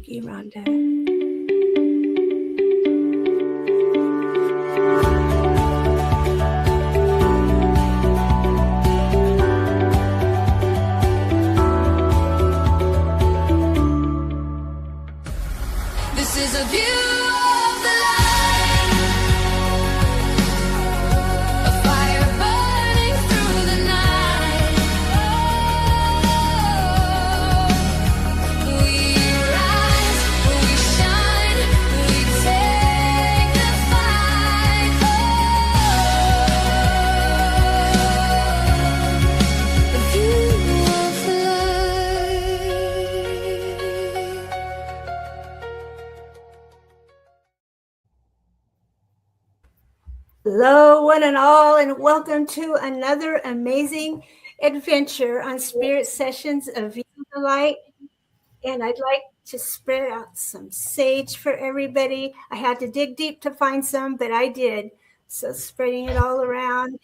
Thank you, Rhonda. This is a view of the light, a fire burning through the night. Oh, we rise, we shine, we take the fight. Oh, the view of the light. Hello, one and all, and welcome to another amazing adventure on Spirit Sessions of View of the Light. And I'd like to spread out some sage for everybody. I had to dig deep to find some, but I did. So spreading it all around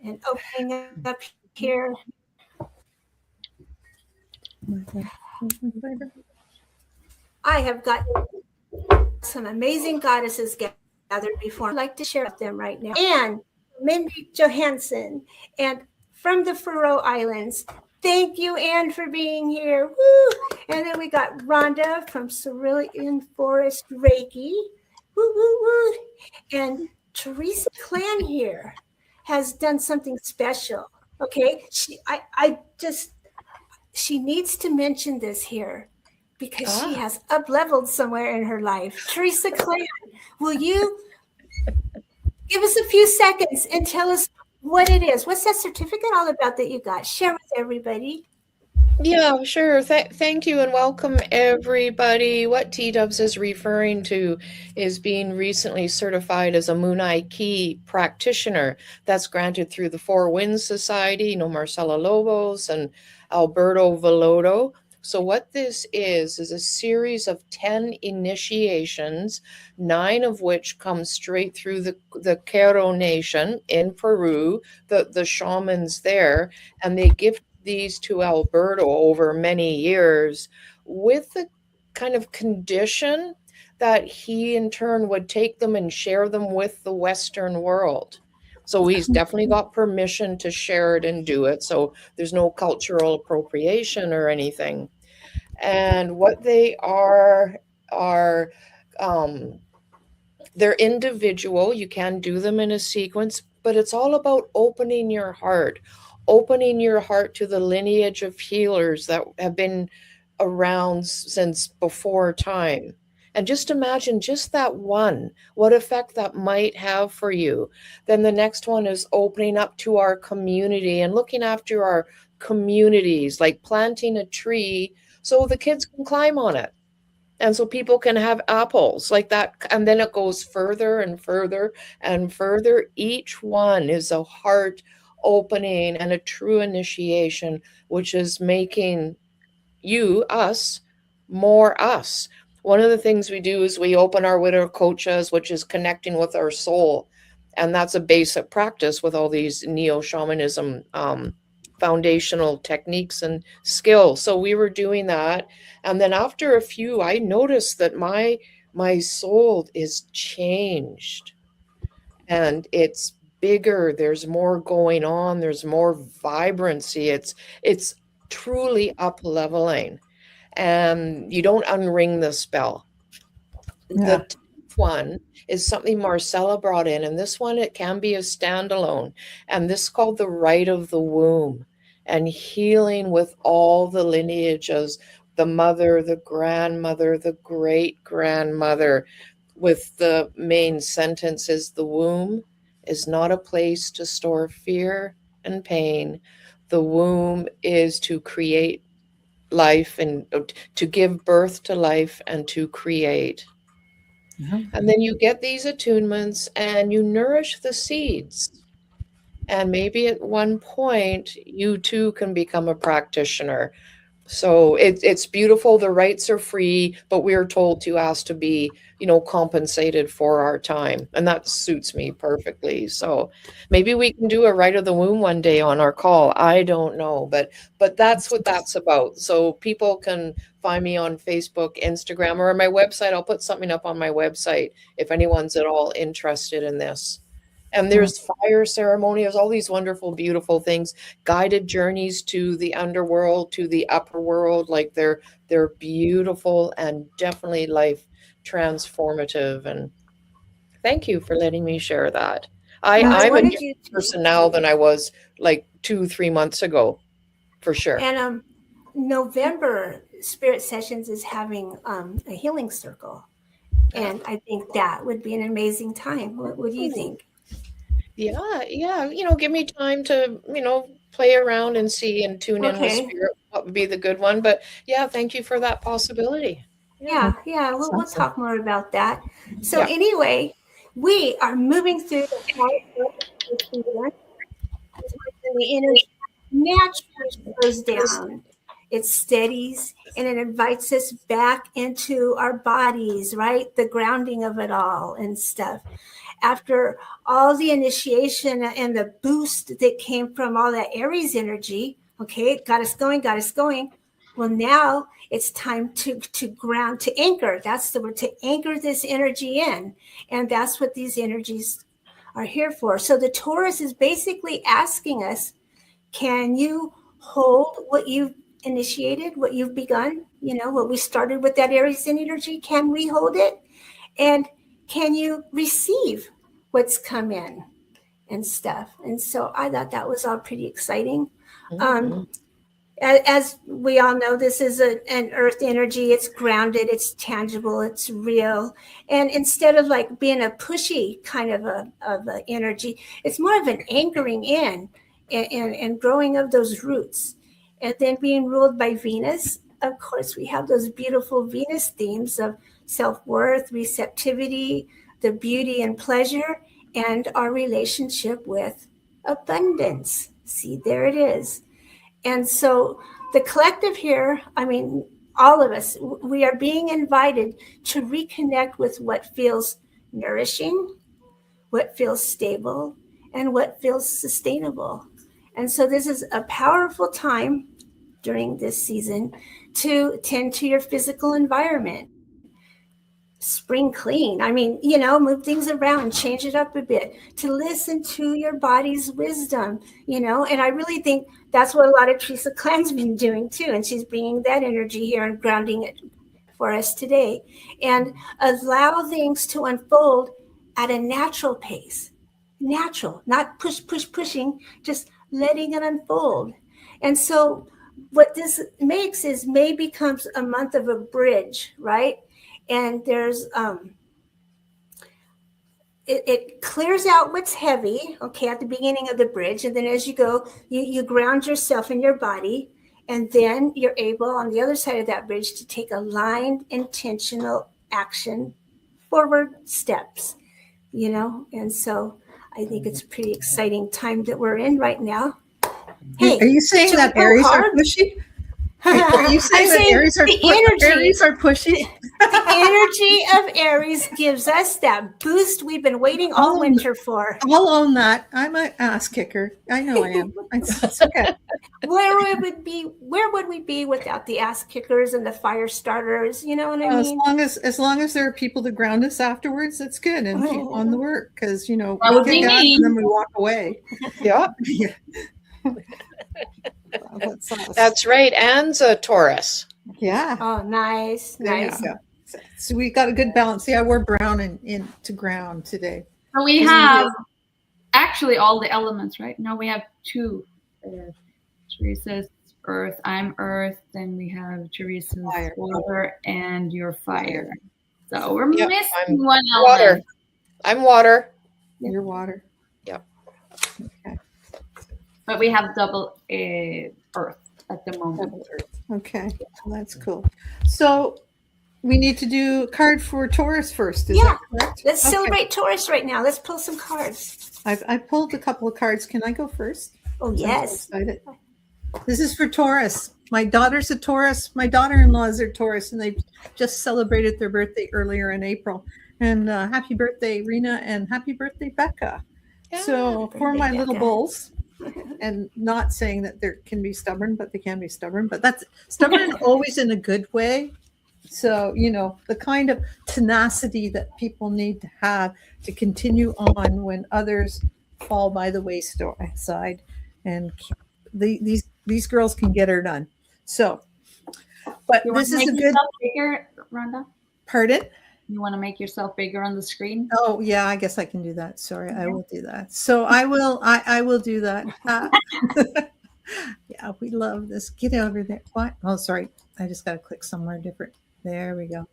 and opening up here. I have got some amazing goddesses gathered before. I'd like to share with them right now. And Mindy Johansson, and from the Faroe Islands. Thank you, Anne, for being here. Woo! And then we got Rhonda from Cerulean Forest Reiki. Woo, woo, woo. And Teresa Klan here has done something special. Okay, she needs to mention this here because she has up-leveled somewhere in her life. Teresa Klan, will you give us a few seconds and tell us what it is? What's that certificate all about that you got? Share with everybody. Yeah, sure. Thank you and welcome everybody. What TDubs is referring to is being recently certified as a Moonai Key practitioner. That's granted through the Four Winds Society, Marcela Lobos and Alberto Veloto. So what this is a series of 10 initiations, 9 of which come straight through the Quero Nation in Peru, the shamans there, and they give these to Alberto over many years with the kind of condition that he in turn would take them and share them with the Western world. So he's definitely got permission to share it and do it. So there's no cultural appropriation or anything. And what they are they're individual. You can do them in a sequence, but it's all about opening your heart to the lineage of healers that have been around since before time. And just imagine just that one, what effect that might have for you. Then the next one is opening up to our community and looking after our communities, like planting a tree so the kids can climb on it. And so people can have apples like that. And then it goes further and further and further. Each one is a heart opening and a true initiation, which is making us, more us. One of the things we do is we open our Witter Kochas, which is connecting with our soul. And that's a basic practice with all these neo-shamanism foundational techniques and skills. So we were doing that. And then after a few, I noticed that my soul is changed. And it's bigger. There's more going on. There's more vibrancy. It's truly up-leveling. And you don't unring the spell. Yeah. The 10th one is something Marcella brought in, and this one, it can be a standalone, and this is called the Rite of the Womb, and healing with all the lineages, the mother, the grandmother, the great-grandmother, with the main sentence is the womb is not a place to store fear and pain. The womb is to create life and to give birth to life and to create. And then you get these attunements and you nourish the seeds. And maybe at one point, you too can become a practitioner. So it's beautiful. The rights are free, but we are told to ask to be, compensated for our time. And that suits me perfectly. So maybe we can do a right of the womb one day on our call. I don't know, but that's what that's about. So people can find me on Facebook, Instagram, or my website. I'll put something up on my website if anyone's at all interested in this. And there's fire ceremonies, all these wonderful, beautiful things, guided journeys to the underworld, to the upper world. Like they're beautiful and definitely life transformative. And thank you for letting me share that. Well, I I'm a wanted different you to. person now than I was like 2-3 months ago, for sure. And November Spirit Sessions is having a healing circle, and I think that would be an amazing time. What do you think? Yeah. Give me time to, play around and see and tune in with Okay. spirit. What would be the good one? But yeah, thank you for that possibility. Yeah. We'll talk more about that. So Yeah. anyway, we are moving through the high season. The energy naturally slows down. It steadies and it invites us back into our bodies, right? The grounding of it all and stuff. After all the initiation and the boost that came from all that Aries energy, okay, it got us going. Well, now it's time to ground, to anchor. That's the word, to anchor this energy in. And that's what these energies are here for. So the Taurus is basically asking us, can you hold what you've initiated, what you've begun, what we started with that Aries energy? Can we hold it? And can you receive what's come in and stuff? And so I thought that was all pretty exciting. As we all know, this is an earth energy. It's grounded, it's tangible, it's real. And instead of like being a pushy kind of a energy, it's more of an anchoring in and growing of those roots. And then being ruled by Venus, of course, we have those beautiful Venus themes of self-worth, receptivity, the beauty and pleasure, and our relationship with abundance. See, there it is. And so the collective here, all of us, we are being invited to reconnect with what feels nourishing, what feels stable, and what feels sustainable. And so this is a powerful time during this season to tend to your physical environment. Spring clean. Move things around, change it up a bit, to listen to your body's wisdom, and I really think that's what a lot of Teresa Klan's been doing too. And she's bringing that energy here and grounding it for us today, and allow things to unfold at a natural pace. Natural, not pushing, just letting it unfold. And so what this makes is May becomes a month of a bridge, right? And there's it clears out what's heavy, okay, at the beginning of the bridge. And then as you go, you ground yourself in your body. And then you're able on the other side of that bridge to take aligned, intentional action, forward steps, And so I think it's a pretty exciting time that we're in right now. Hey, are you saying that Aries are pushy? Are you saying that Aries are pushy? The energy of Aries gives us that boost we've been waiting all winter for. I'll own that. I'm an ass kicker. I know I am. It's okay. Where would we be without the ass kickers and the fire starters? You know what I mean? As long as there are people to ground us afterwards, that's good, and keep on the work, because we kick ass and then we walk away. Yeah. That's right. Anne's a Taurus. Yeah. Oh, nice. So we got a good balance. Yeah, we're brown in to ground today. So we have actually all the elements, right? Now we have two. Teresa's earth, I'm earth, then we have Teresa's water and your fire. So we're missing one element. Water. I'm water. You're water. Yep. Okay. But we have double earth at the moment. Okay, well, that's cool. So we need to do a card for Taurus first. Is that correct? Let's celebrate Taurus right now. Let's pull some cards. I pulled a couple of cards. Can I go first? Oh, yes. I'm so excited. This is for Taurus. My daughter's a Taurus. My daughter-in-law is a Taurus, and they just celebrated their birthday earlier in April. And happy birthday, Rena, and happy birthday, Becca. So for my little bulls, and not saying that they can be stubborn, but they can be stubborn. But that's stubborn always in a good way. So, you know, the kind of tenacity that people need to have to continue on when others fall by the wayside. And these girls can get her done. So, but this is a good. Bigger, Rhonda? Pardon? You want to make yourself bigger on the screen? Oh yeah, I guess I can do that. Sorry, I will do that. So I will do that. Yeah, we love this. Get over there. What? Oh, sorry. I just got to click somewhere different. There we go.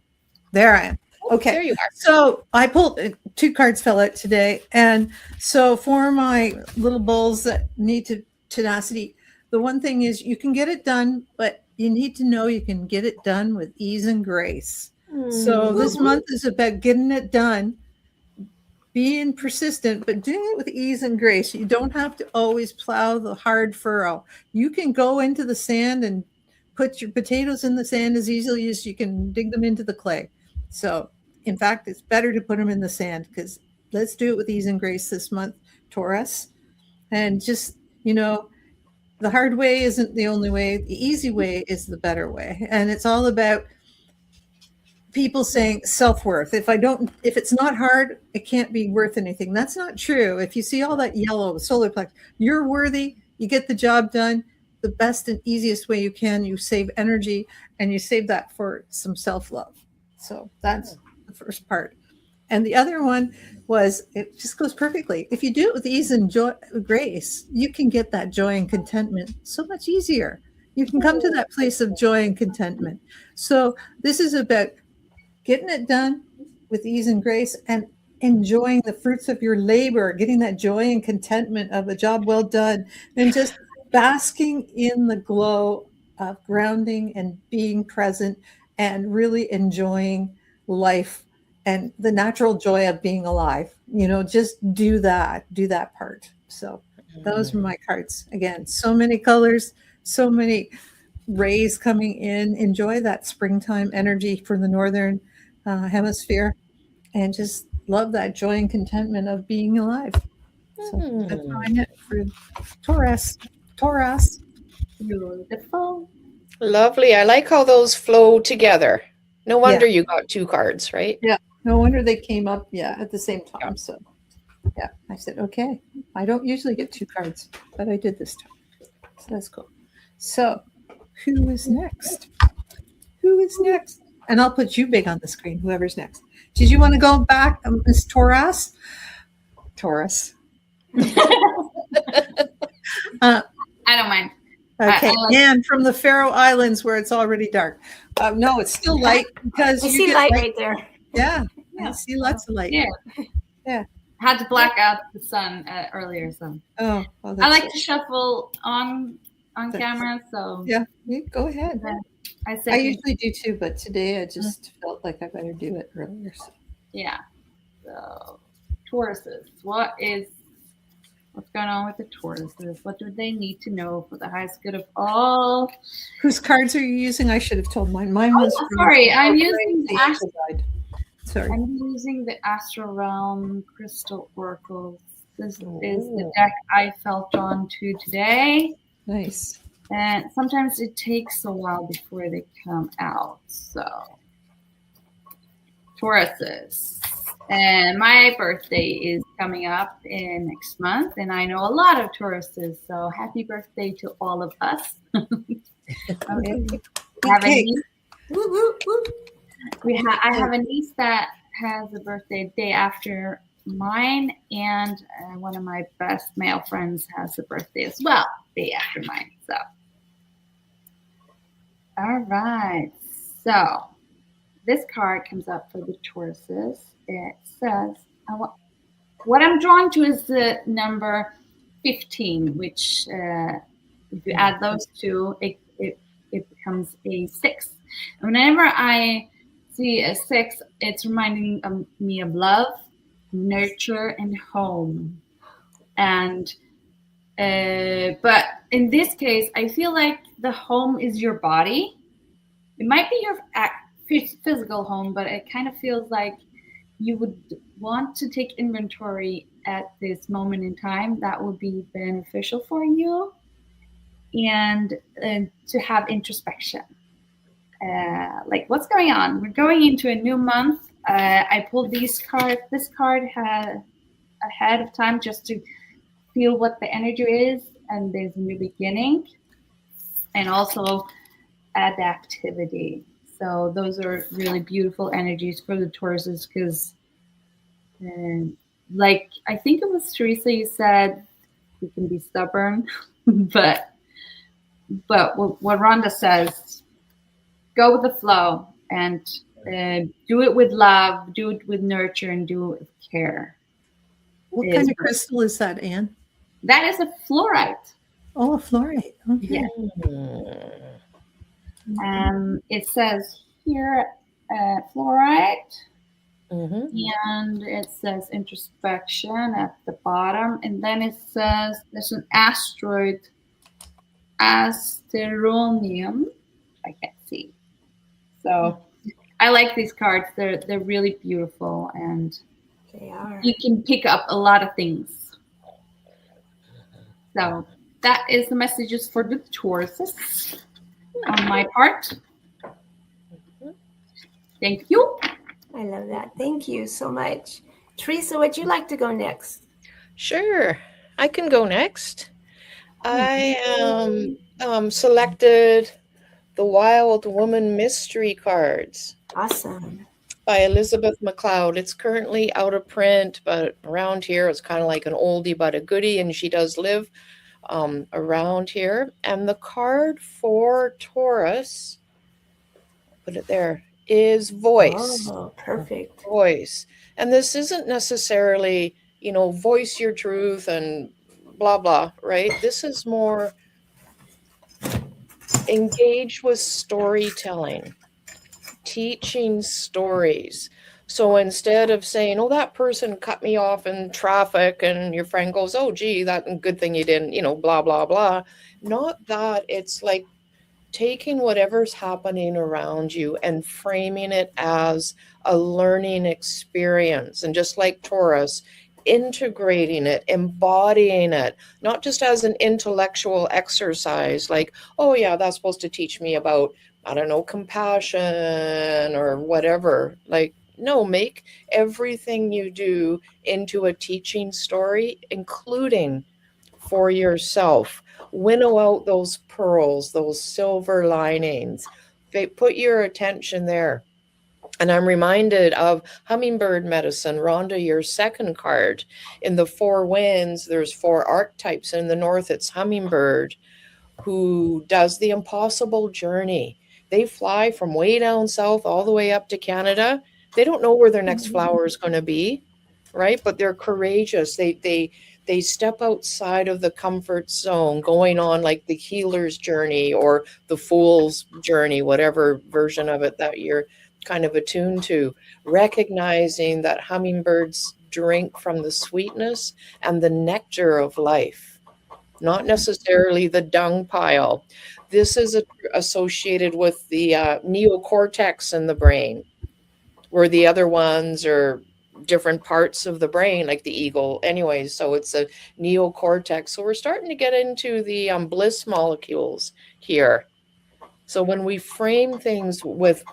There I am. Okay. There you are. So I pulled 2 cards fell out today. And so for my little bulls that need tenacity, the one thing is you can get it done, but you need to know you can get it done with ease and grace. So this month is about getting it done, being persistent, but doing it with ease and grace. You don't have to always plow the hard furrow. You can go into the sand and put your potatoes in the sand as easily as you can dig them into the clay. So, in fact, it's better to put them in the sand, because let's do it with ease and grace this month, Taurus. And just, you know, the hard way isn't the only way. The easy way is the better way. And it's all about people saying self-worth. If it's not hard, it can't be worth anything. That's not true. If you see all that yellow solar plexus, you're worthy, you get the job done the best and easiest way you can. You save energy, and you save that for some self-love. So that's the first part. And the other one was, it just goes perfectly. If you do it with ease and joy, grace, you can get that joy and contentment so much easier. You can come to that place of joy and contentment. So this is about getting it done with ease and grace, and enjoying the fruits of your labor, getting that joy and contentment of a job well done, and just basking in the glow of grounding and being present and really enjoying life and the natural joy of being alive. You know, just do that part. So those are my cards. Again, so many colors, so many rays coming in. Enjoy that springtime energy from the northern hemisphere, and just love that joy and contentment of being alive. So that's it for Taurus. Beautiful. Lovely. I like how those flow together. No wonder you got 2 cards, right? Yeah. No wonder they came up at the same time. So yeah, I said, okay. I don't usually get 2 cards, but I did this time. So that's cool. So who is next? And I'll put you big on the screen, whoever's next. Did you want to go back, Miss Taurus? I don't mind. Okay, and from the Faroe Islands, where it's already dark. No, it's still light, because I see light right there. Yeah, I see lots of light. Yeah. Had to black out the sun earlier, so. Oh, well, I like to shuffle on camera, so. Yeah, go ahead. I usually do too, but today I just felt like I better do it earlier. So. Yeah. So, Tauruses, what's going on with the Tauruses? What do they need to know for the highest good of all? Whose cards are you using? I should have told mine. Mine was. Sorry, I'm using the I'm using the Astral Realm Crystal Oracles. This is the deck I felt drawn to today. Nice. And sometimes it takes a while before they come out. So, Tauruses. And my birthday is coming up in next month, and I know a lot of Tauruses. So, happy birthday to all of us. I have a niece that has a birthday day after mine, and one of my best male friends has a birthday as well, day after mine. So, all right. So, this card comes up for the Tauruses. It says, what I'm drawn to is the number 15, which if you add those two, it becomes a 6. And whenever I see a 6, it's reminding me of love, nurture, and home. And But in this case, I feel like the home is your body. It might be your physical home, but it kind of feels like you would want to take inventory at this moment in time that would be beneficial for you, and to have introspection. Like, what's going on? We're going into a new month. I pulled this card ahead of time just to feel what the energy is, and there's a new beginning, and also adaptivity. So those are really beautiful energies for the Tauruses, because like, I think it was Teresa, you said you can be stubborn, but what Rhonda says, go with the flow, and do it with love, do it with nurture, and do it with care. What kind of crystal is that, Anne? That is a fluorite. Oh, a fluorite. Okay. Yeah. It says here fluorite. Mm-hmm. And it says introspection at the bottom. And then it says there's an asteroid, asteronium. I can't see. So I like these cards. They're really beautiful, and They are. you can pick up a lot of things. So that is the messages for the Tauruses on my part. Thank you. I love that. Thank you so much. Teresa, would you like to go next? Sure, I can go next. I selected the Wild Woman Mystery cards Awesome. by Elizabeth MacLeod. It's currently out of print, but around here it's kind of like an oldie but a goodie, and she does live around here. And the card for Taurus, put it there, is voice. Oh, perfect. Voice. And this isn't necessarily, voice your truth and blah, blah, right? This is more engage with storytelling, teaching stories. So instead of saying, oh, that person cut me off in traffic, and your friend goes, oh, gee, that good thing you didn't, blah, blah, blah. Not that. It's like taking whatever's happening around you and framing it as a learning experience. And just like Taurus, integrating it, embodying it, not just as an intellectual exercise, like, oh yeah, that's supposed to teach me about, I don't know, compassion or whatever. Like, no, make everything you do into a teaching story, including for yourself. Winnow out those pearls, those silver linings. Put your attention there. And I'm reminded of hummingbird medicine. Rhonda, your second card. In the 4 winds, there's 4 archetypes. In the north, it's hummingbird, who does the impossible journey. They fly from way down south all the way up to Canada. They don't know where their next flower is going to be, right? But they're courageous. They step outside of the comfort zone, going on like the healer's journey or the fool's journey, whatever version of it that you're kind of attuned to, recognizing that hummingbirds drink from the sweetness and the nectar of life, not necessarily the dung pile. This is associated with the neocortex in the brain, where the other ones are different parts of the brain, like the eagle. Anyways, so it's a neocortex. So we're starting to get into the bliss molecules here. So when we frame things with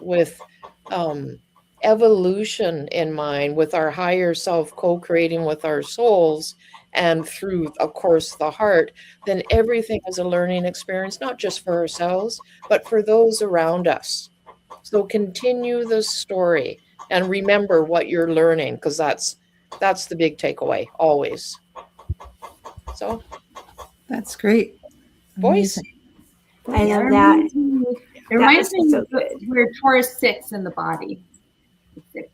evolution in mind, with our higher self co-creating with our souls, and through, of course, the heart, then everything is a learning experience, not just for ourselves, but for those around us. So continue the story and remember what you're learning, because that's the big takeaway always. So that's great. Voice. I love that. It reminds me so of where Taurus sits in the body.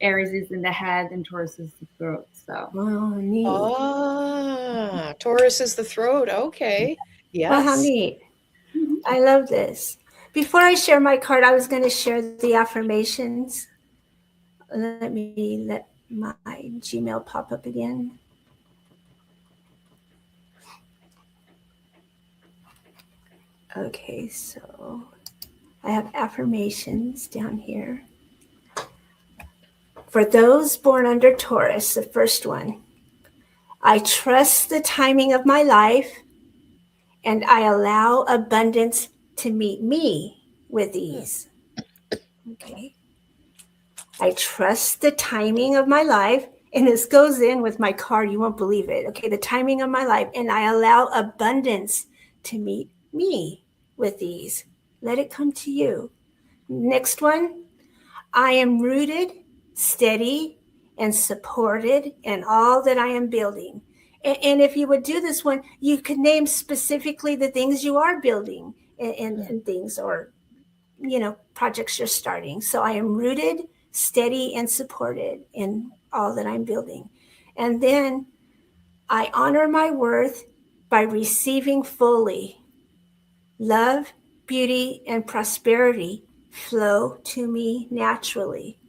Aries is in the head and Taurus is the throat. So. Oh, neat. Taurus is the throat. Okay. Yes. Oh, how neat. I love this. Before I share my card, I was going to share the affirmations. Let me let my Gmail pop up again. Okay, so I have affirmations down here. For those born under Taurus, the first one, I trust the timing of my life and I allow abundance to meet me with ease. Okay. I trust the timing of my life, and this goes in with my card. You won't believe it. Okay. The timing of my life, and I allow abundance to meet me with ease. Let it come to you. Next one, I am rooted, steady, and supported in all that I am building. And if you would do this one, you could name specifically the things you are building and things, or, projects you're starting. So I am rooted, steady, and supported in all that I'm building. And then I honor my worth by receiving fully. Love, beauty, and prosperity flow to me naturally.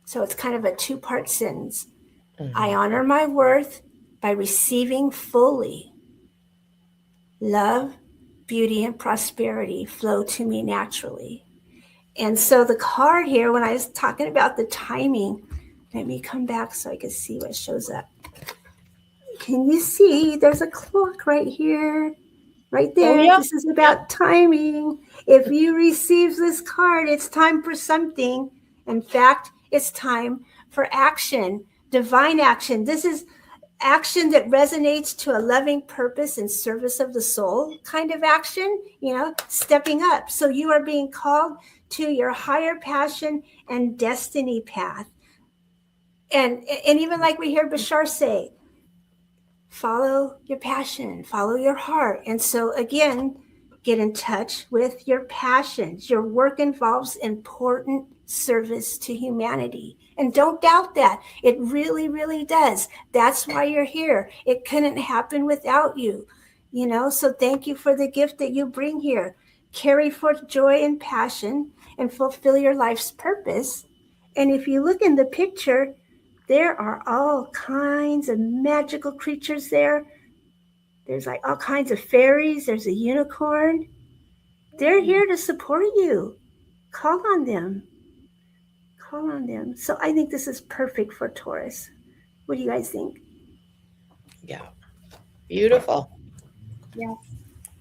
So it's kind of a two-part sentence. I honor my worth by receiving fully. Love, beauty, and prosperity flow to me naturally. And so the card here, when I was talking about the timing, let me come back so I can see what shows up. Can you see there's a clock right here? Right there. Oh, yeah. This is about timing. If you receive this card, it's time for something. In fact, it's time for action, divine action. This is action that resonates to a loving purpose in service of the soul kind of action, stepping up. So you are being called to your higher passion and destiny path. And even like we hear Bashar say, follow your passion, follow your heart. And so again, get in touch with your passions. Your work involves important service to humanity. And don't doubt that. It really, really does. That's why you're here. It couldn't happen without you. So thank you for the gift that you bring here. Carry forth joy and passion and fulfill your life's purpose. And if you look in the picture, there are all kinds of magical creatures there. There's like all kinds of fairies. There's a unicorn. They're here to support you. Call on them. Call on them. So I think this is perfect for Taurus. What do you guys think? Yeah. Beautiful. Yeah.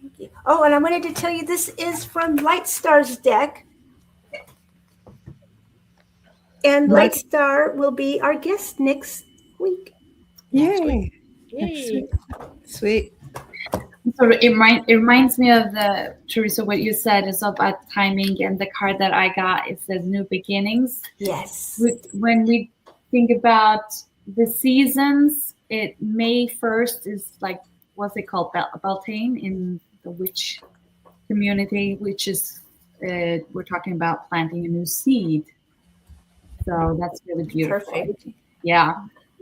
Thank you. Oh, and I wanted to tell you this is from Light Star's deck. And Light Star will be our guest next week. Yay. Yay. Sweet. So it reminds me of Teresa, what you said is about timing, and the card that I got, it says new beginnings. Yes. When we think about the seasons, May 1st is like, what's it called? Beltane in the witch community, which is, we're talking about planting a new seed. So that's really beautiful. Perfect. Yeah.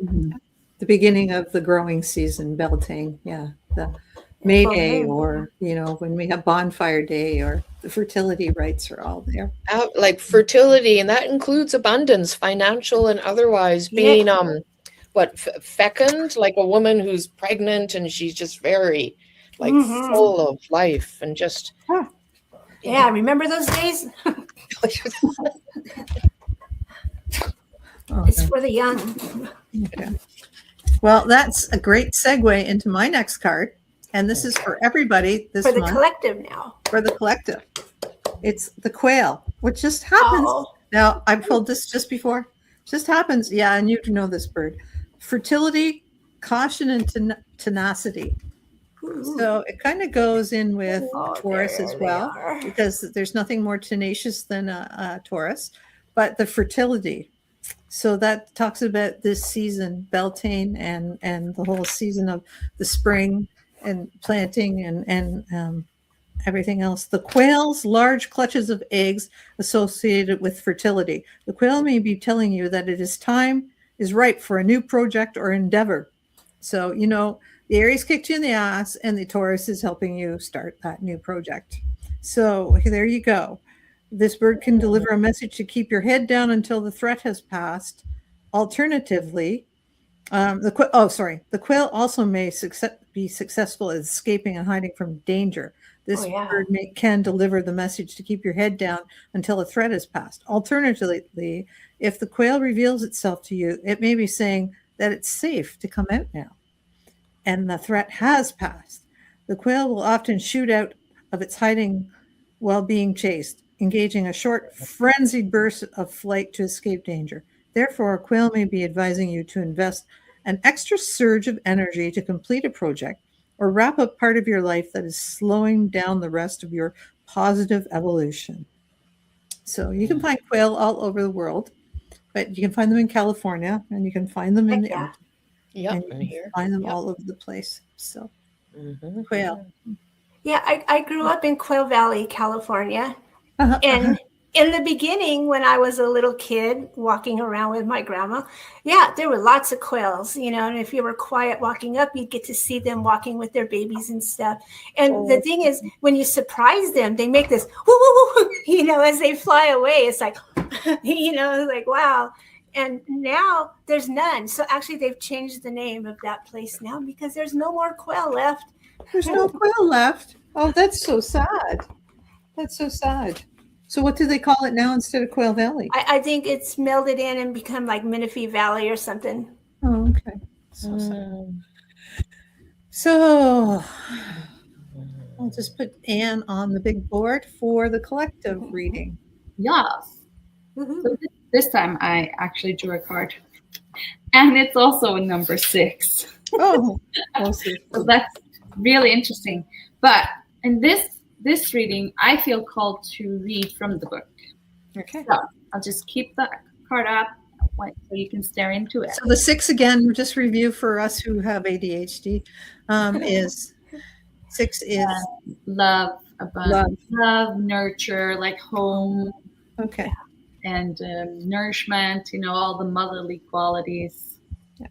Mm-hmm. The beginning of the growing season, Beltane. Yeah. The May Day, or, when we have Bonfire Day, or the fertility rites are all there. Like fertility, and that includes abundance, financial and otherwise, being fecund, like a woman who's pregnant and she's just very full of life and just yeah, remember those days? It's for the young. Okay. Well, that's a great segue into my next card. And this is for everybody this month. For the collective now. For the collective. It's the quail, which just happens. Oh. Now, I pulled this just before. Just happens. Yeah, and you know this bird. Fertility, caution, and tenacity. So it kind of goes in with Taurus as well, because there's nothing more tenacious than a Taurus. But the fertility. So that talks about this season, Beltane, and the whole season of the spring and planting and everything else. The quail's large clutches of eggs associated with fertility. The quail may be telling you that time is ripe for a new project or endeavor. So, the Aries kicked you in the ass and the Taurus is helping you start that new project. So there you go. This bird can deliver a message to keep your head down until the threat has passed. Alternatively, the quail also may be successful at escaping and hiding from danger. This Oh, yeah. bird can deliver the message to keep your head down until a threat is passed. Alternatively, if the quail reveals itself to you, it may be saying that it's safe to come out now, and the threat has passed. The quail will often shoot out of its hiding while being chased, engaging a short, frenzied burst of flight to escape danger. Therefore, a quail may be advising you to invest an extra surge of energy to complete a project or wrap up part of your life that is slowing down the rest of your positive evolution. So you can find quail all over the world, but you can find them in California, and you can find them in the Yeah. Arctic, Yep. and you And can here. find them Yep. all over the place. So Mhm. quail. Yeah, I grew up in Quail Valley, California. Uh-huh, And in the beginning, when I was a little kid walking around with my grandma, yeah, there were lots of quails, and if you were quiet walking up, you'd get to see them walking with their babies and stuff. And the thing is, when you surprise them, they make this woo, woo, woo, as they fly away. It's like, it's like, wow. And now there's none. So actually, they've changed the name of that place now because there's no more quail left. There's no quail left. Oh, that's so sad. That's so sad. So what do they call it now instead of Quail Valley? I think it's melded in and become like Menifee Valley or something. Oh, okay. So sad. Mm. So I'll just put Anne on the big board for the collective reading. Yes. Mhm. So this time I actually drew a card. And it's also a number 6. Oh, mostly. So that's really interesting. But in this reading, I feel called to read from the book. Okay. So I'll just keep the card up so you can stare into it. So the 6 again, just review for us who have ADHD, is 6 is Love, abundance, love, nurture, like home, okay. and nourishment, all the motherly qualities, Yeah.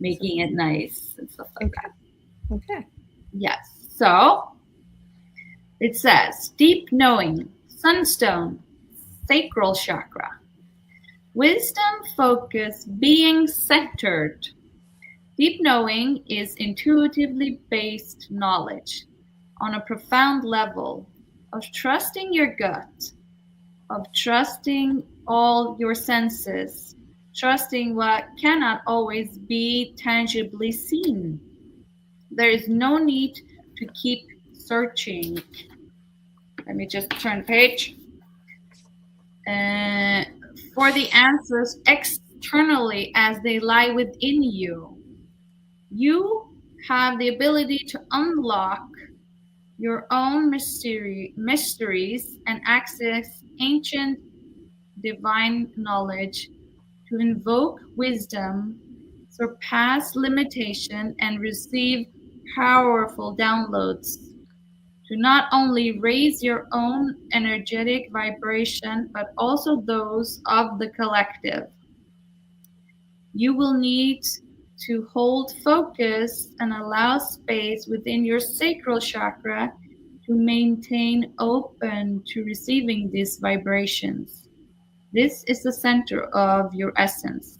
making it nice and stuff like that. Okay. Yes. So it says deep knowing, sunstone, sacral chakra, wisdom, focus, being centered. Deep knowing is intuitively based knowledge on a profound level of trusting your gut, of trusting all your senses, trusting what cannot always be tangibly seen. There is no need to keep searching. Let me just turn the page. For the answers externally as they lie within you. You have the ability to unlock your own mysteries and access ancient divine knowledge, to invoke wisdom, surpass limitation, and receive powerful downloads, to not only raise your own energetic vibration, but also those of the collective. You will need to hold focus and allow space within your sacral chakra to maintain open to receiving these vibrations. This is the center of your essence,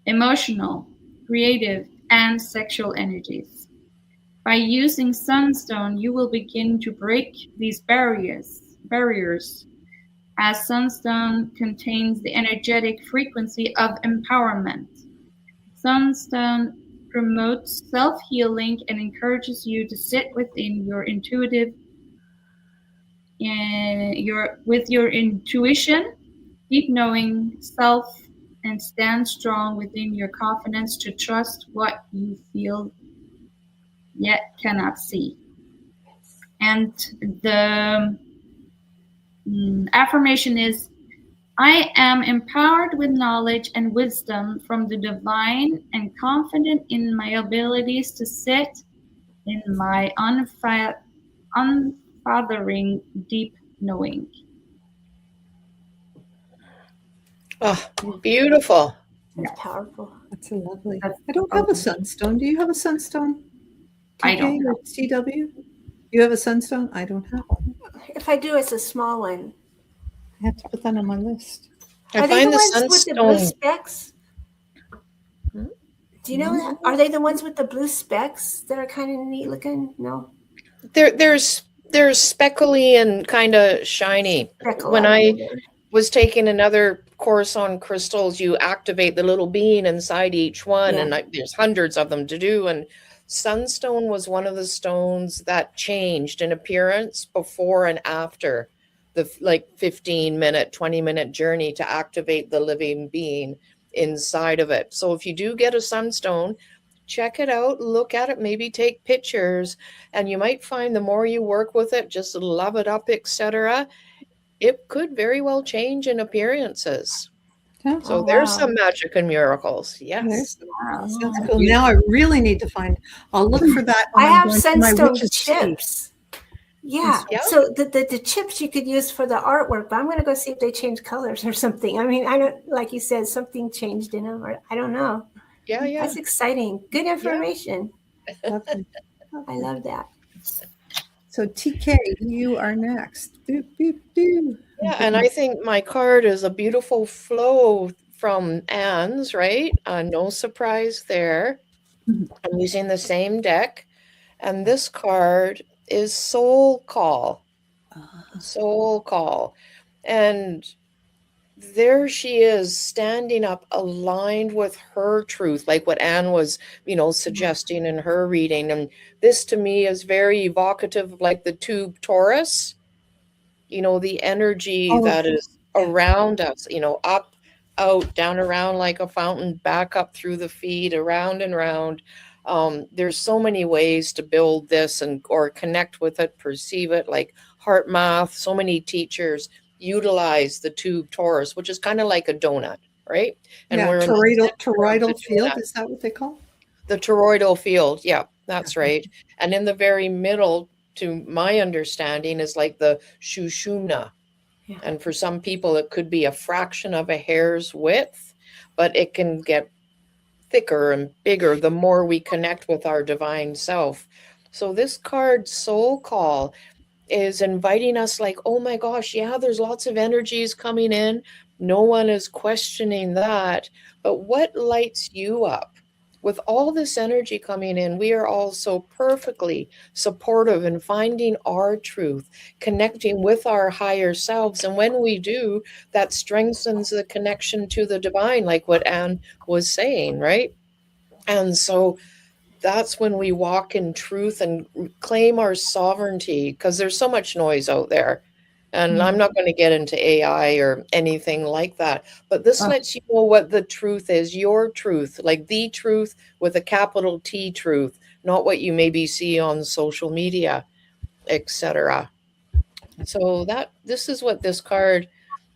emotional, creative, and sexual energies. By using Sunstone, you will begin to break these barriers, as Sunstone contains the energetic frequency of empowerment. Sunstone promotes self-healing and encourages you to sit within your intuitive, with your intuition, deep knowing self, and stand strong within your confidence to trust what you feel yet cannot see. And the affirmation is, I am empowered with knowledge and wisdom from the divine and confident in my abilities to sit in my unfathering deep knowing. Oh, beautiful. That's powerful. That's lovely. I don't have a sunstone. Do you have a sunstone? I don't TK or TW? You have a sunstone? I don't have one. If I do, it's a small one. I have to put that on my list. I Are they find the the ones with the blue sunstone. specks? Do you know that? Are they the ones with the blue specks that are kind of neat looking? No. There's They're speckly and kind of shiny. Speckle, When I I like it. was taking another course on crystals, you activate the little being inside each one, Yeah. and there's hundreds of them to do. And sunstone was one of the stones that changed in appearance before and after the like 15-minute, 20-minute journey to activate the living being inside of it. So if you do get a sunstone, check it out, look at it, maybe take pictures, and you might find the more you work with it, just love it up, etc., it could very well change in appearances. Yeah. So Oh, there's wow. some magic and miracles. There's, Yes. Wow. sounds cool. Now I really need to find. I'll look for that when I I'm have going to my sunstone witch's tea. chips. Yeah. Yeah. So the chips you could use for the artwork, but I'm going to go see if they change colors or something. I mean, I don't, like you said, something changed in them, or I don't know. Yeah. Yeah. That's exciting. Good information. Lovely. I love that. So TK, you are next. Boop, boop, boop. Yeah. And I think my card is a beautiful flow from Anne's, right? No surprise there. Mhm. I'm using the same deck. And this card is Soul Call. Soul Call. And there she is standing up, aligned with her truth, like what Anne was, suggesting in her reading. And this to me is very evocative of like the tube Taurus, the energy that is around us, up, out, down, around like a fountain, back up through the feet, around and around. There's so many ways to build this or connect with it, perceive it, like heart math. So many teachers utilize the tube Taurus, which is kind of like a donut, right? And Yeah, we're in the toroidal field. donut. Is that what they call? The toroidal field. Yeah, that's right. And in the very middle, to my understanding, is like the shushumna. Yeah. And for some people, it could be a fraction of a hair's width, but it can get thicker and bigger the more we connect with our divine self. So this card, Soul Call, is inviting us like, oh my gosh, yeah, there's lots of energies coming in. No one is questioning that. But what lights you up? With all this energy coming in, we are all so perfectly supportive in finding our truth, connecting with our higher selves. And when we do, that strengthens the connection to the divine, like what Anne was saying, right? And so that's when we walk in truth and claim our sovereignty, because there's so much noise out there. And I'm not going to get into AI or anything like that. But this lets you know what the truth is, your truth, like the truth with a capital T truth, not what you maybe see on social media, etc. So this is what this card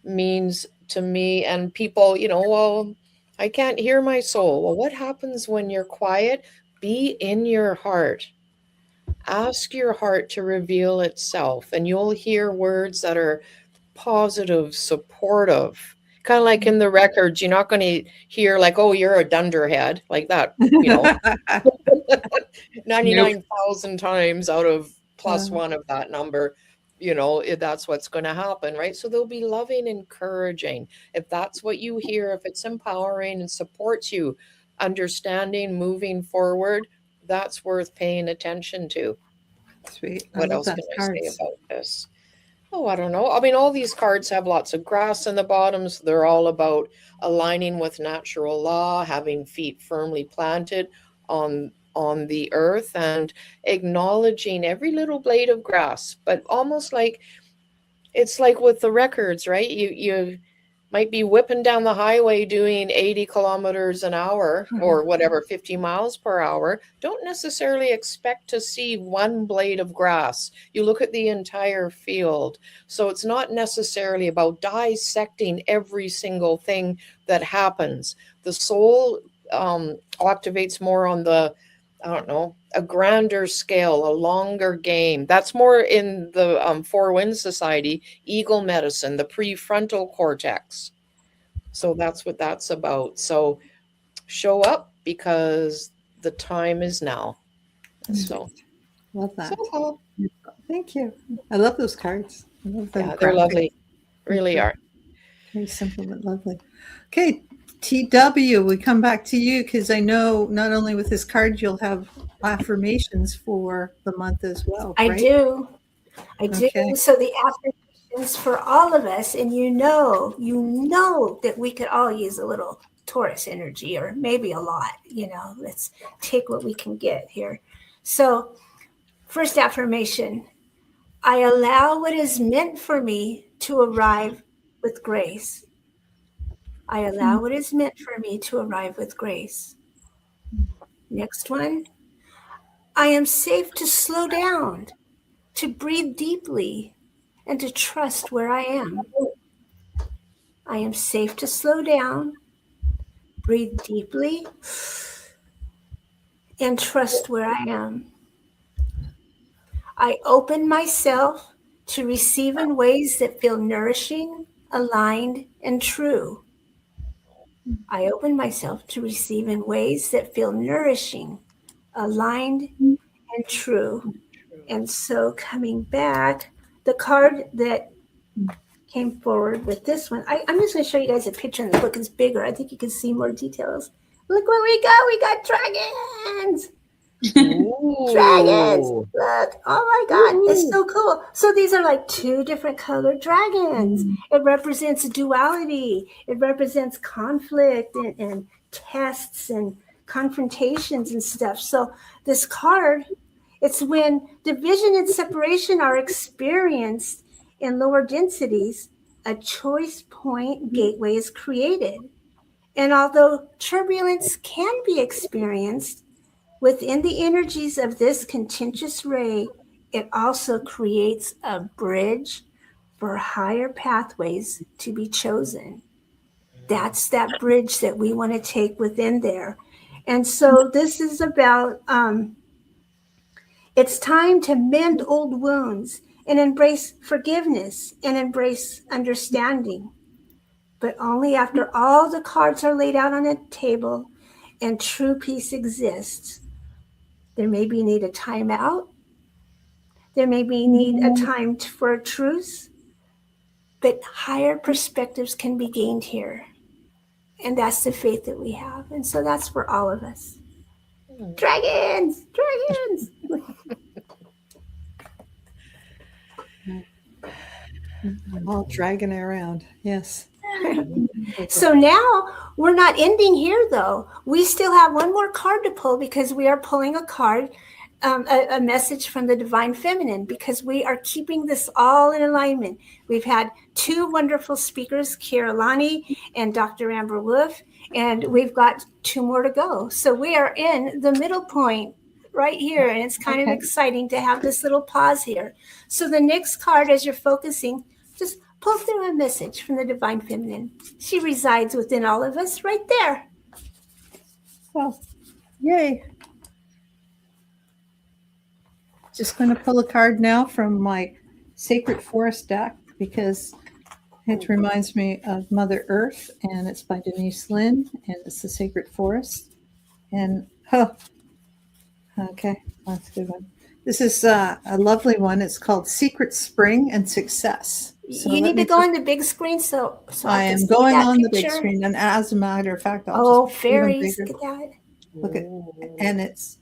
means to me. And people, well, I can't hear my soul. Well, what happens when you're quiet? Be in your heart. Ask your heart to reveal itself, and you'll hear words that are positive, supportive. Kind of like in the records, you're not going to hear like, oh, you're a dunderhead, like that, 99,000 times out of plus one of that number, that's what's going to happen, right? So they'll be loving, encouraging. If that's what you hear, if it's empowering and supports you, understanding, moving forward, that's worth paying attention to. Sweet. What else can I say about this? Oh, I don't know. I mean, all these cards have lots of grass in the bottoms. They're all about aligning with natural law, having feet firmly planted on the earth, and acknowledging every little blade of grass. But almost like it's like with the records, right? You might be whipping down the highway doing 80 kilometers an hour or whatever, 50 miles per hour. Don't necessarily expect to see one blade of grass. You look at the entire field. So it's not necessarily about dissecting every single thing that happens. The soul activates more on the, a grander scale, a longer game. That's more in the Four Winds Society, eagle medicine, the prefrontal cortex. So that's what that's about. So show up because the time is now. So Love that. So cool. Thank you. I love those cards. I love them. Yeah, they're lovely. Really are. Very simple but lovely. Okay, TW, we come back to you because I know not only with this card you'll have affirmations for the month as well. I right? do. I do. Okay. So the affirmations for all of us, and you know that we could all use a little Taurus energy, or maybe a lot. Let's take what we can get here. So, first affirmation: I allow what is meant for me to arrive with grace. I allow what is meant for me to arrive with grace. Next one: I am safe to slow down, to breathe deeply, and to trust where I am. I am safe to slow down, breathe deeply, and trust where I am. I open myself to receive in ways that feel nourishing, aligned, and true. I open myself to receive in ways that feel nourishing, aligned, and true. And so coming back, the card that came forward with this one, I'm just going to show you guys a picture, and the book is bigger. I think you can see more details. Look what we got. We got dragons. Dragons. Look. Oh my God. It's so cool. So these are like two different colored dragons. It represents duality. It represents conflict and tests and confrontations and stuff. So this card, it's when division and separation are experienced in lower densities, a choice point gateway is created. And although turbulence can be experienced within the energies of this contentious ray, it also creates a bridge for higher pathways to be chosen. That's that bridge that we want to take within there. And so this is about, it's time to mend old wounds and embrace forgiveness and embrace understanding. But only after all the cards are laid out on a table and true peace exists. There may be need a timeout. There may be need a time for a truce. But higher perspectives can be gained here. And that's the faith that we have. And so that's for all of us. Dragons! Dragons! All dragging around. Yes. So now we're not ending here, though. We still have one more card to pull, because we are pulling a card, a message from the Divine Feminine, because we are keeping this all in alignment. We've had two wonderful speakers, Kira Lani and Dr. Amber Wolf, and we've got two more to go. So we are in the middle point right here, and it's kind of exciting to have this little pause here. So the next card, as you're focusing, just pull through a message from the Divine Feminine. She resides within all of us right there. Well, yay. Just going to pull a card now from my Sacred Forest deck, because it reminds me of Mother Earth, and it's by Denise Lynn, and it's the Sacred Forest. And, okay, that's a good one. This is a lovely one. It's called Secret Spring and Success. So you need to go on the big screen, so I am going on the big screen, and as a matter of fact, I'll just fairies, look at that. Look at, and it's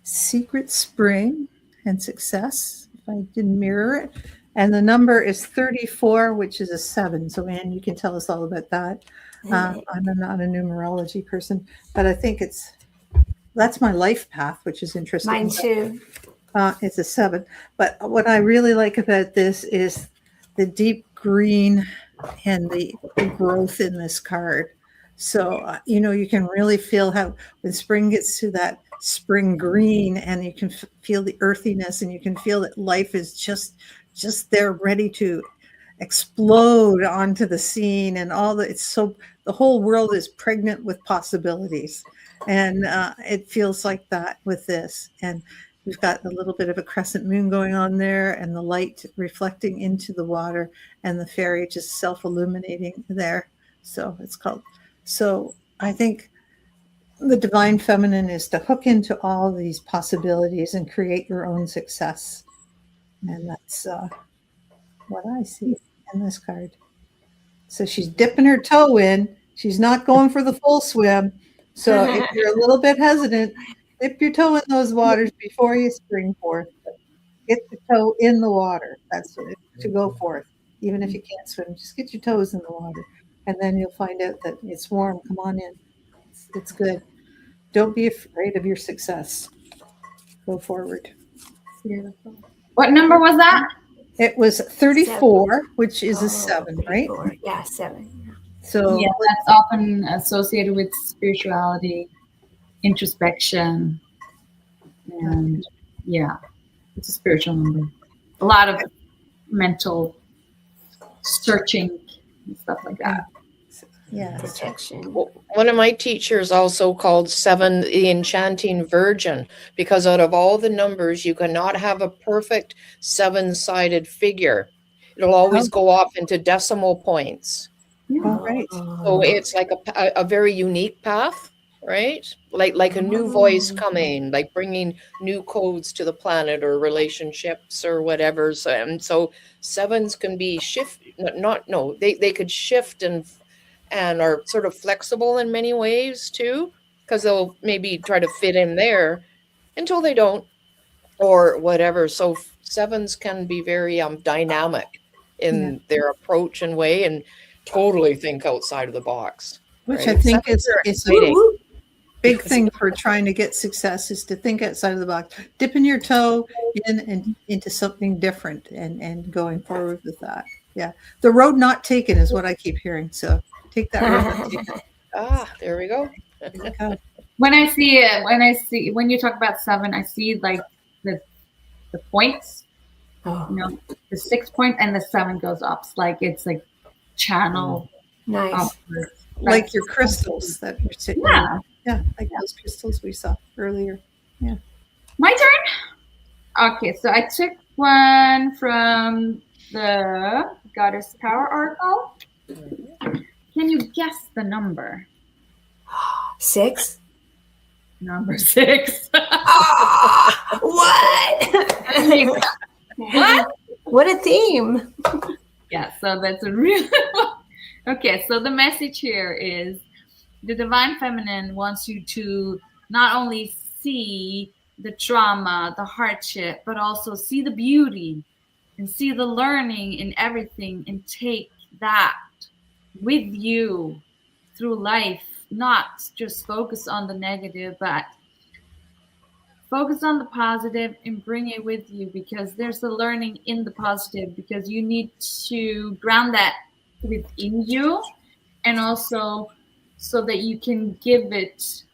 Secret Spring and Success. If I didn't mirror it, and the number is 34, which is a 7. So, Anne, you can tell us all about that. I'm not a numerology person, but I think that's my life path, which is interesting. Mine too. It's a 7. But what I really like about this is the deep green and the growth in this card. So, you can really feel how when spring gets to that spring green, and you can feel the earthiness, and you can feel that life is just there, ready to explode onto the scene, and the whole world is pregnant with possibilities. And it feels like that with this. And we've got a little bit of a crescent moon going on there, and the light reflecting into the water, and the fairy just self-illuminating there. So I think the Divine Feminine is to hook into all these possibilities and create your own success. And that's what I see in this card. So she's dipping her toe in. She's not going for the full swim. So if you're a little bit hesitant, dip your toe in those waters before you spring forth. Get the toe in the water. That's what to go forth. Even if you can't swim, just get your toes in the water, and then you'll find out that it's warm. Come on in. It's good. Don't be afraid of your success. Go forward. Beautiful. What number was that? It was 34, which is a 7, right? 34. Yeah, 7. So Yeah, that's often associated with spirituality, introspection, and yeah, it's a spiritual number. A lot of mental searching and stuff like that. yeah, Protection. One of my teachers also called 7 the enchanting virgin, because out of all the numbers, you cannot have a perfect 7-sided figure. It'll always go off into decimal points. all right. So it's like a very unique path, right? Like a new voice coming, like bringing new codes to the planet or relationships or whatever. So 7s can be they could shift and are sort of flexible in many ways too, because they'll maybe try to fit in there until they don't or whatever. So 7s can be very dynamic in their approach and way, and totally think outside of the box. Which right? I think 7s are is a exciting. big thing for trying to get success is to think outside of the box, dipping your toe in and into something different and going forward with that. Yeah. The road not taken is what I keep hearing. So take that road not taken. There we go. When you talk about 7, I see like the points, the 6 point and the 7 goes up. It's like channel. Nice. Like your crystals that you're sitting on. Yeah, like those crystals we saw earlier. Yeah. My turn? Okay, so I took one from the Goddess Power Oracle. Can you guess the number? 6. Number 6. What? What? What a theme. Yeah, so that's a real Okay, so the message here is the Divine Feminine wants you to not only see the trauma, the hardship, but also see the beauty and see the learning in everything and take that with you through life. Not just focus on the negative, but focus on the positive and bring it with you, because there's a learning in the positive, because you need to ground that within you, and also so that you can give it,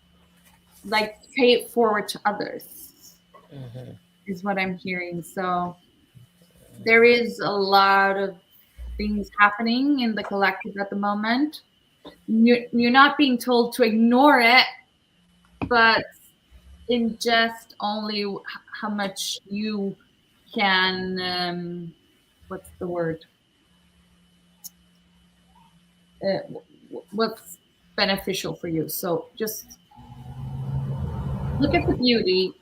like pay it forward to others, is what I'm hearing. So there is a lot of things happening in the collective at the moment. You're not being told to ignore it, but in just only how much you can, what's the word? What's beneficial for you. So just look at the beauty,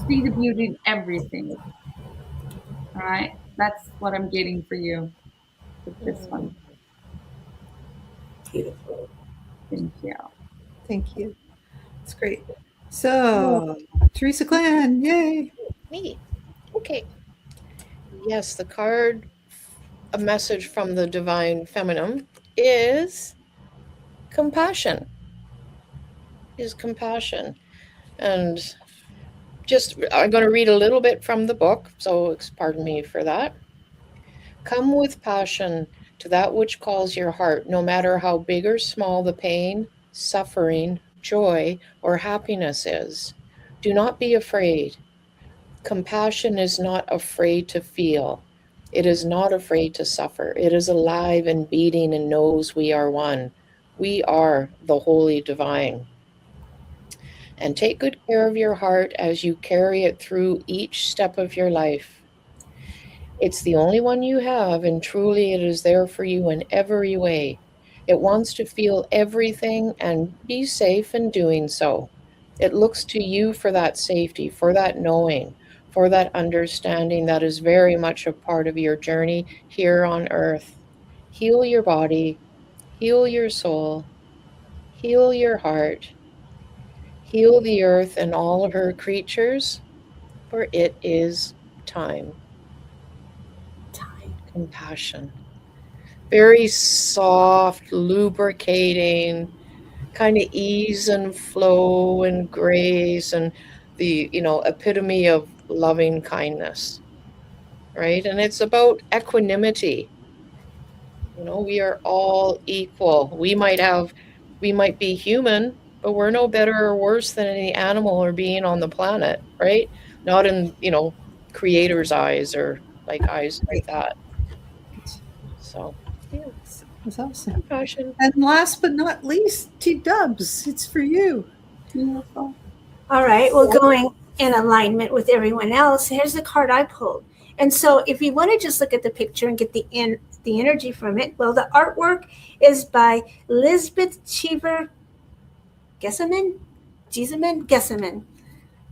see the beauty in everything. All right, that's what I'm getting for you with this one. Beautiful. Thank you. Thank you. It's great. So, Teresa Klan, yay. Me. Okay. Yes, the card, a message from the Divine Feminine, is compassion. And just, I'm going to read a little bit from the book, so pardon me for that. Come with passion to that which calls your heart, no matter how big or small the pain, suffering, joy, or happiness is. Do not be afraid. Compassion is not afraid to feel. It is not afraid to suffer. It is alive and beating and knows we are one. We are the Holy Divine. And take good care of your heart as you carry it through each step of your life. It's the only one you have, and truly it is there for you in every way. It wants to feel everything and be safe in doing so. It looks to you for that safety, for that knowing, for that understanding that is very much a part of your journey here on earth. Heal your body, heal your soul, heal your heart, heal the earth and all of her creatures, for it is time. Compassion. Very soft, lubricating, kind of ease and flow and grace and the, epitome of loving kindness, right? And it's about equanimity. We are all equal. We might be human, but we're no better or worse than any animal or being on the planet, right? Not in, creator's eyes or like eyes like that. So, yeah, That's awesome. compassion. And last but not least, TDubs, it's for you. Beautiful. All right. Well, going in alignment with everyone else, here's the card I pulled. And so, if you want to just look at the picture and get the energy from it, well, the artwork is by Lisbeth Cheever Gesseman.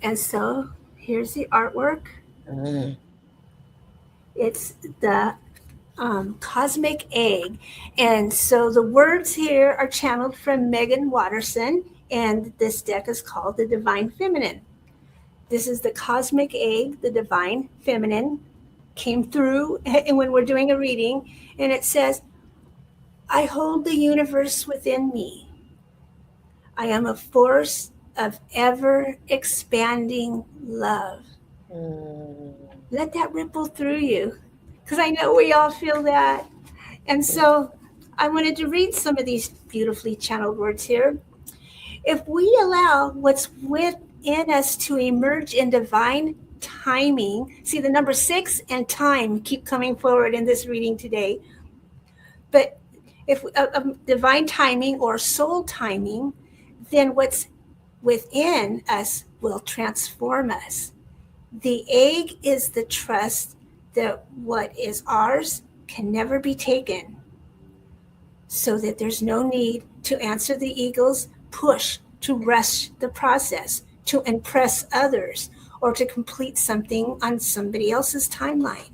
And so, here's the artwork. Mm. It's the cosmic egg. And so the words here are channeled from Megan Watterson, and this deck is called the Divine Feminine. This is the cosmic egg, the Divine Feminine, came through and when we're doing a reading, and it says, I hold the universe within me. I am a force of ever expanding love. Mm. Let that ripple through you, because I know we all feel that. And so I wanted to read some of these beautifully channeled words here. If we allow what's within us to emerge in divine timing, see the number 6 and time keep coming forward in this reading today. But if divine timing or soul timing, then what's within us will transform us. The egg is the trust that what is ours can never be taken, so that there's no need to answer the ego's push to rush the process, to impress others, or to complete something on somebody else's timeline.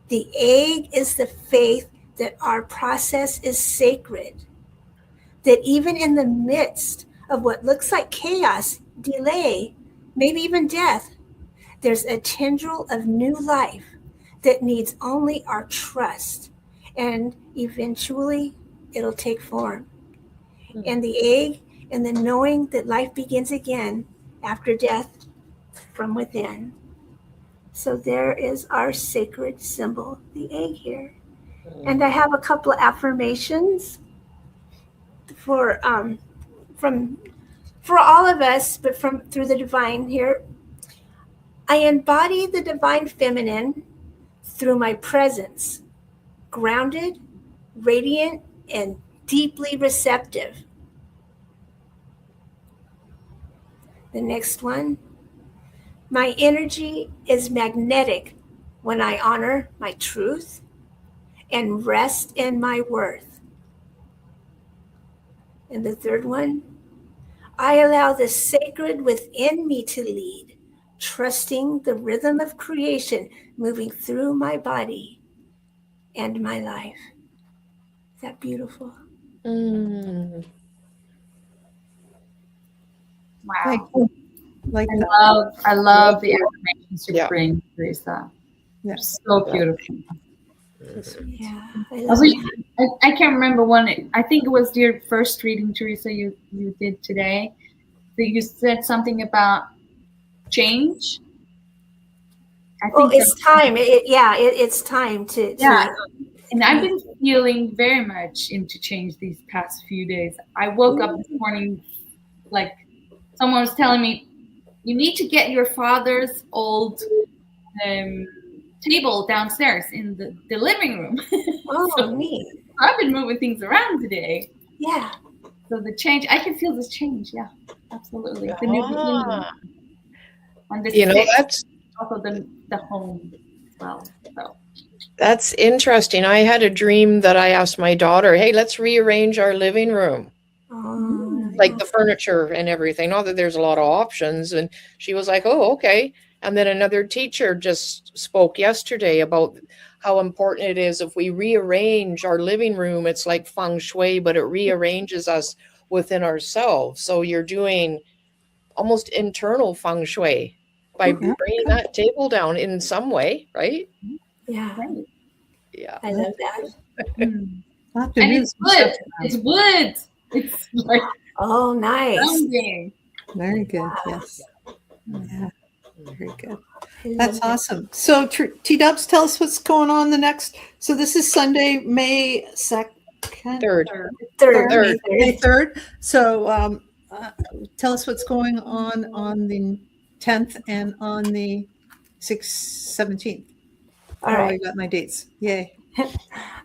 The egg is the faith that our process is sacred, that even in the midst of what looks like chaos, delay, maybe even death, there's a tendril of new life that needs only our trust, and eventually it'll take form. And the egg and the knowing that life begins again after death from within. So there is our sacred symbol, the egg here. And I have a couple of affirmations for all of us, but through the divine here. I embody the divine feminine through my presence, grounded, radiant, and deeply receptive. The next one, my energy is magnetic when I honor my truth and rest in my worth. And the third one, I allow the sacred within me to lead, trusting the rhythm of creation moving through my body and my life. Is that beautiful? Mm. Wow. Thank you. Like that. I love the affirmations you Yeah. bring, Teresa. Yeah. So beautiful. Yeah, I can't remember one. I think it was your first reading, Teresa, you did today. That you said something about change. I think it's time. It's time to. Yeah. And I've been feeling very much into change these past few days. I woke up this morning like someone was telling me, you need to get your father's old table downstairs in the living room. Oh, neat. I've been moving things around today. Yeah. So the change, I can feel this change. Yeah, absolutely. The new beginning. And the That's also the home as well. So. that's interesting. I had a dream that I asked my daughter, "Hey, let's rearrange our living room." Like the furniture and everything. Not that there's a lot of options. And she was like, oh, okay. And then another teacher just spoke yesterday about how important it is if we rearrange our living room. It's like feng shui, but it rearranges us within ourselves. So you're doing almost internal feng shui by bringing that table down in some way, right? Yeah. Right. Yeah. I love that. I'll have to And do it's some stuff wood. to It's wood. It's like Oh, nice. grounding. that. Very good. Yes. Yeah. Very good. I love That's that. awesome. So T-Dubs, tell us what's going on the next. So this is Sunday, May 2nd. Third. Third. May 3rd. So tell us what's going on the 10th and on the 17th. All right. I got my dates. Yay.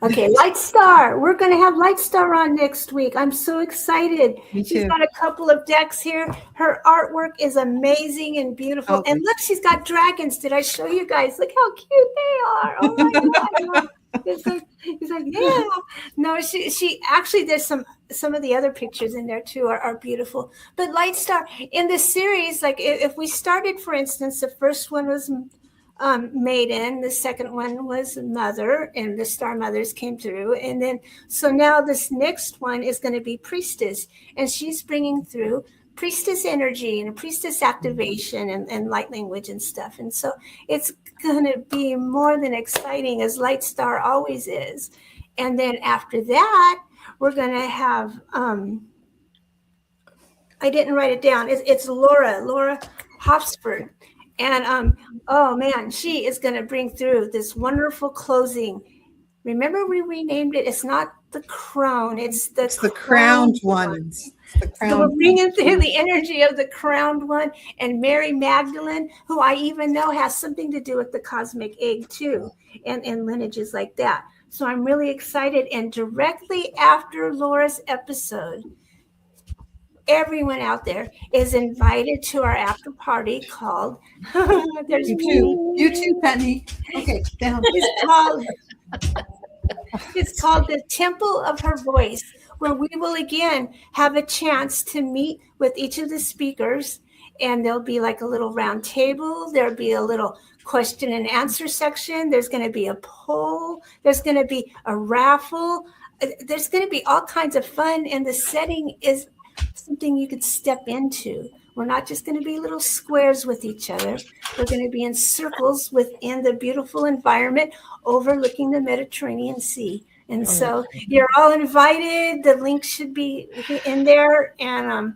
Okay, Light Star. We're going to have Light Star on next week. I'm so excited. Me She's too. got a couple of decks here. Her artwork is amazing and beautiful. Oh, And look, she's got dragons. Did I show you guys? Look how cute they are. Oh my God. It's like, yeah. No, she actually, there's some of the other pictures in there too are beautiful. But Light Star in this series, like if we started, for instance, the first one was Maiden, the second one was Mother, and the Star Mothers came through, and then so now this next one is going to be Priestess, and she's bringing through Priestess energy and Priestess activation and light language and stuff, and so it's going to be more than exciting, as Light Star always is. And then after that, we're going to have I didn't write it down. It's Laura Hofsford. And oh man, she is going to bring through this wonderful closing. Remember, we renamed it. It's not the crown. It's the crowned one. So we're bringing through the energy of the crowned one, and Mary Magdalene, who I even know has something to do with the cosmic egg too, and lineages like that. So I'm really excited. And directly after Laura's episode, everyone out there is invited to our after party called there's you too, Penny. Okay, down. It's called the Temple of Her Voice, where we will again have a chance to meet with each of the speakers, and there'll be like a little round table. There'll be a little question and answer section. There's going to be a poll. There's going to be a raffle. There's going to be all kinds of fun, and the setting is something you could step into. We're not just going to be little squares with each other. We're going to be in circles within the beautiful environment overlooking the Mediterranean Sea. And so you're all invited. The link should be in there, and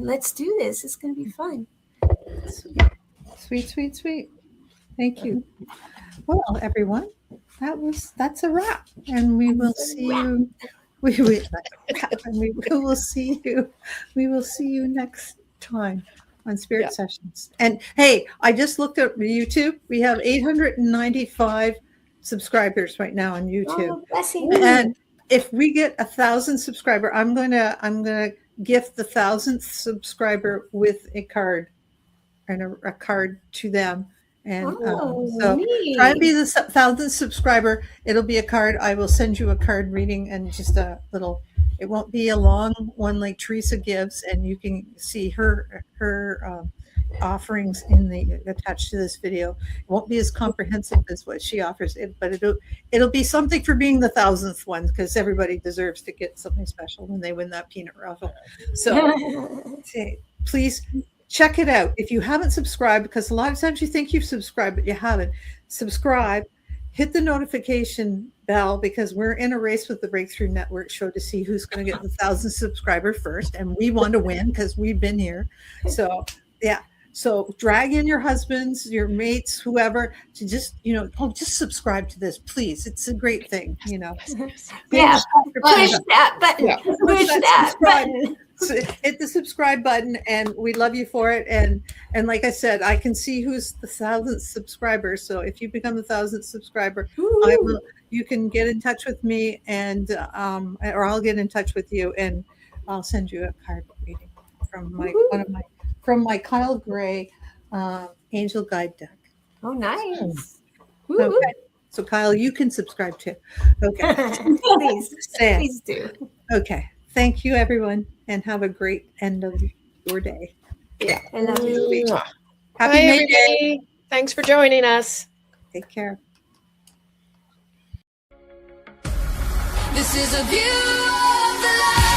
let's do this. It's going to be fun. Sweet. Thank you. Well, everyone, that's a wrap, and we will see you. We will see you. We will see you next time on Spirit Sessions. And hey, I just looked at YouTube. We have 895 subscribers right now on YouTube. Oh, blessing. And if we get 1,000 subscriber, I'm gonna gift the 1,000th subscriber with a card, and a card to them. And so neat. try to be the 1,000th subscriber. It'll be a card. I will send you a card reading, and just a little. It won't be a long one like Teresa gives, and you can see her offerings attached to this video. It won't be as comprehensive as what she offers, but it'll be something for being the 1,000th one, because everybody deserves to get something special when they win that peanut raffle. So please check it out. If you haven't subscribed, because a lot of times you think you've subscribed, but you haven't, subscribe, hit the notification bell, because we're in a race with the Breakthrough Network show to see who's going to get the 1,000th subscriber first. And we want to win because we've been here. So, yeah. So drag in your husbands, your mates, whoever, to just, just subscribe to this, please. It's a great thing, Yeah. Push that button. Yeah. Push that button. So hit the subscribe button, and we love you for it. And like I said, I can see who's the 1,000th subscriber. So if you become the 1,000th subscriber, you can get in touch with me, and or I'll get in touch with you, and I'll send you a card reading from my Kyle Gray Angel Guide deck. Oh, nice. Okay. So Kyle, you can subscribe too. Okay. Please do. Okay. Thank you, everyone, and have a great end of your day. Yeah, I love you. Happy May Day. Thanks for joining us. Take care. This is a view of the light.